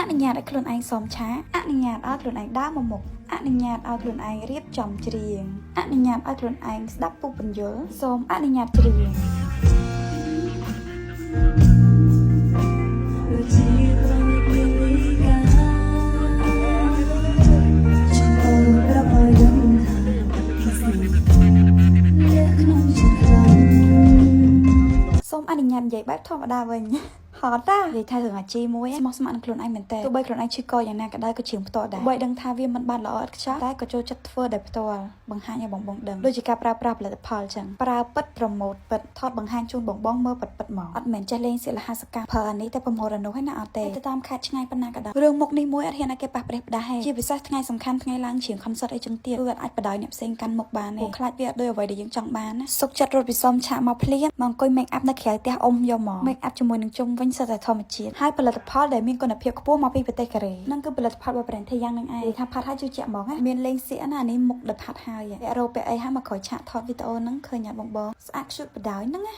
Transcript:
នុញ្ញាតឲ្យខ្លួនឯងសមឆាអនុញ្ញាតឲ្យខ្លួនឯងដើរមកមុខអនុញ្ញាតឲ្យខ្លួនឯងរៀបចំច្រៀងអនុញ្ញាតឲ្យខ្លួនឯងស្ដាប់ពុះបញ្យលសូមអនុញ្ញាតច្រៀងសូមអនុញ្ញាតនិយាយបែបធម្មតាវិញហត់តានិយាយថារឿងអាជីមួយស្មោះស្ម័គ្រនឹងខ្លួនឯងមែនតើទោះបីខ្លួនឯងឈឺកយ៉ាងណាក៏ដោយក៏ជឿផ្ទាល់ដែរបើដឹងថាវាមិនបានល្អឥតខ្ចោះតែក៏ចូលចិត្តធ្វើដោយផ្ទាល់បង្ហាញឲ្យបងដឹងដូចជាការប្រើប្រាស់ផលិតផលអញ្ចឹងប្រើពិតប្រម៉ូតពិតថតបង្ហាញជូនបងមើលពិតមកអត់មែនចេះលេងសិលហាសកម្មប្រើអានេះតែប្រម៉ូតអានោះឯណាអត់ទេទៅតាមខេត្តឆ្ងាយប៉ុណ្ណាក៏ដោយរឿងមុខនេះមួយអត់ហ៊ានឲ្យគេប៉ះប្រេះផ្ដាស់ទេជាពិសេសថ្ងៃសំខាន់ថ្ងៃឡើងជាង concert អីចឹងទៀតគឺអាចបដ ாய் អ្នកផ្សេងកាន់មុខបានទេខ្លាចវាអត់ដូចអ្វីដែលយើងចង់បានណាសុកចិត្តរត់ពីសមឆាកមកភ្លាមមកអង្គុយ make up នៅក្រៅផ្ទះអ៊ំយកមក make up ជាមួយនឹងជុំវិញសិតតែធម្មជាតិហើយផលិតផលដែលមានគុណភាពខ្ពស់មកពីប្រទេសកូរ៉េហ្នឹងគឺផលិតផលរបស់ brand យ៉ាងហ្នឹងឯងថាផាត់ហើយជឿជាក់ហ្មងមានលេងសៀកណានេះមុខដល់ផាត់ហើយពាក់រោពាក់អីហើយមកក្រោយឆាកថតវីដេអូហ្នឹងឃើញអត់បងស្អាតខ្ជូតបដ ாய் ហ្នឹងណា